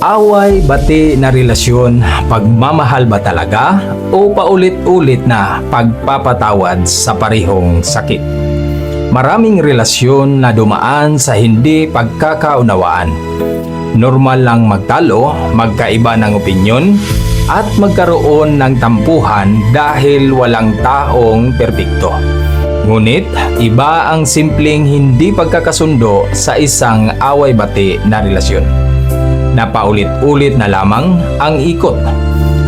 Away, bati na relasyon, pagmamahal ba talaga o paulit-ulit na pagpapatawad sa parehong sakit? Maraming relasyon na dumaan sa hindi pagkakaunawaan. Normal lang magtalo, magkaiba ng opinyon, at magkaroon ng tampuhan dahil walang taong perpekto. Ngunit iba ang simpleng hindi pagkakasundo sa isang away-bati na relasyon. Na paulit-ulit na lamang ang ikot.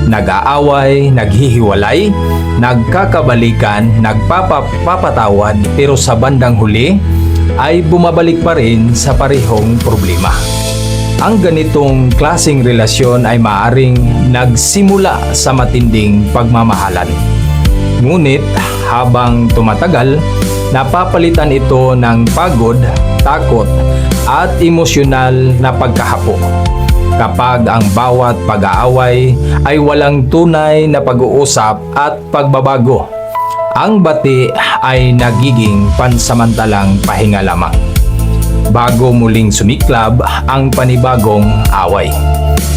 Nag-aaway, naghihiwalay, nagkakabalikan, nagpapatawad, pero sa bandang huli ay bumabalik pa rin sa parehong problema. Ang ganitong klaseng relasyon ay maaring nagsimula sa matinding pagmamahalan. Ngunit habang tumatagal, napapalitan ito ng pagod, takot, at emosyonal na pagkahapo. Kapag ang bawat pag-aaway ay walang tunay na pag-uusap at pagbabago, ang bati ay nagiging pansamantalang pahinga lamang. Bago muling sumiklab ang panibagong away.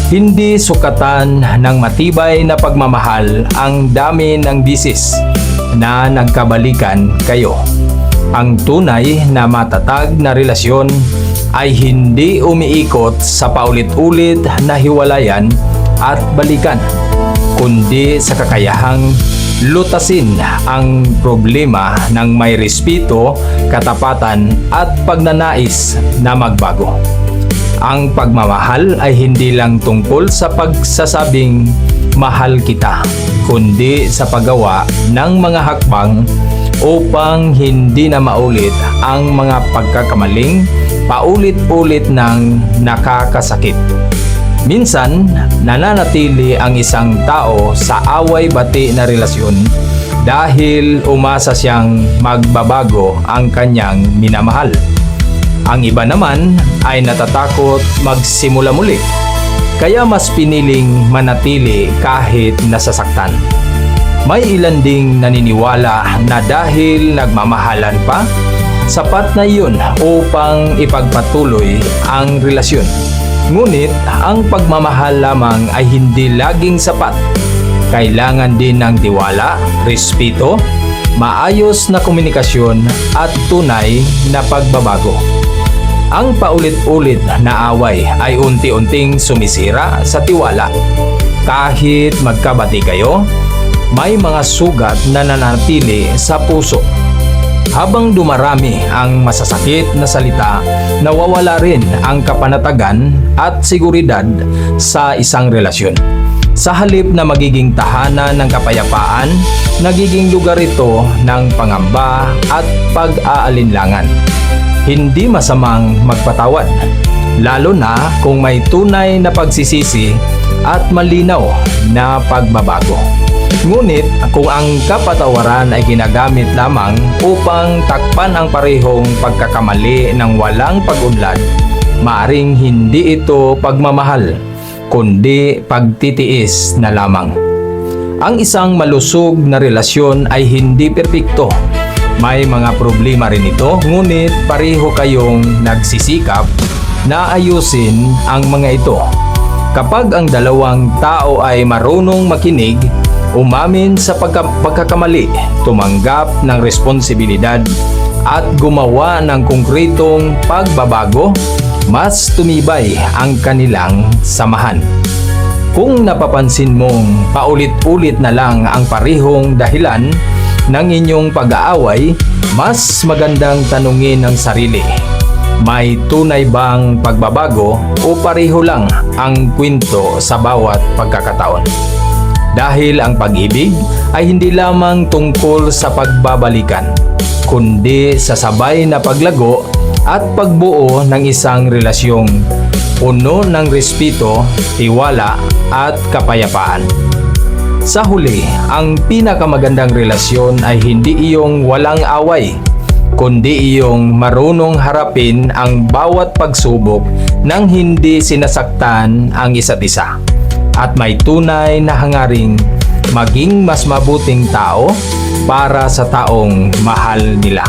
Hindi sukatan ng matibay na pagmamahal ang dami ng bisis na nagkabalikan kayo. Ang tunay na matatag na relasyon ay hindi umiikot sa paulit-ulit na hiwalayan at balikan, kundi sa kakayahang lutasin ang problema ng may respeto, katapatan at pagnanais na magbago. Ang pagmamahal ay hindi lang tungkol sa pagsasabing mahal kita, kundi sa paggawa ng mga hakbang upang hindi na maulit ang mga pagkakamaling paulit-ulit ng nakakasakit. Minsan, nananatili ang isang tao sa away-bati na relasyon dahil umasa siyang magbabago ang kanyang minamahal. Ang iba naman ay natatakot magsimula muli, kaya mas piniling manatili kahit nasasaktan. May ilan ding naniniwala na dahil nagmamahalan pa, sapat na yun upang ipagpatuloy ang relasyon. Ngunit ang pagmamahal lamang ay hindi laging sapat. Kailangan din ng tiwala, respeto, maayos na komunikasyon at tunay na pagbabago. Ang paulit-ulit na away ay unti-unting sumisira sa tiwala. Kahit magkabati kayo, may mga sugat na nananatili sa puso. Habang dumarami ang masasakit na salita, nawawala rin ang kapanatagan at seguridad sa isang relasyon. Sa halip na magiging tahanan ng kapayapaan, nagiging lugar ito ng pangamba at pag-aalinlangan. Hindi masamang magpatawad, lalo na kung may tunay na pagsisisi at malinaw na pagbabago. Ngunit kung ang kapatawaran ay ginagamit lamang upang takpan ang parehong pagkakamali ng walang pag-unlad, maaring hindi ito pagmamahal, kundi pagtitiis na lamang. Ang isang malusog na relasyon ay hindi perpekto. May mga problema rin ito, ngunit pareho kayong nagsisikap na ayusin ang mga ito. Kapag ang dalawang tao ay marunong makinig, umamin sa pagkakamali, tumanggap ng responsibilidad at gumawa ng konkretong pagbabago, mas tumibay ang kanilang samahan. Kung napapansin mong paulit-ulit na lang ang parehong dahilan ng inyong pag-aaway, mas magandang tanungin ang sarili. May tunay bang pagbabago o pareho lang ang kwento sa bawat pagkakataon? Dahil ang pag-ibig ay hindi lamang tungkol sa pagbabalikan, kundi sa sabay na paglago at pagbuo ng isang relasyong puno ng respeto, tiwala at kapayapaan. Sa huli, ang pinakamagandang relasyon ay hindi iyong walang away, kundi iyong marunong harapin ang bawat pagsubok nang hindi sinasaktan ang isa't isa. At may tunay na hangaring maging mas mabuting tao para sa taong mahal nila.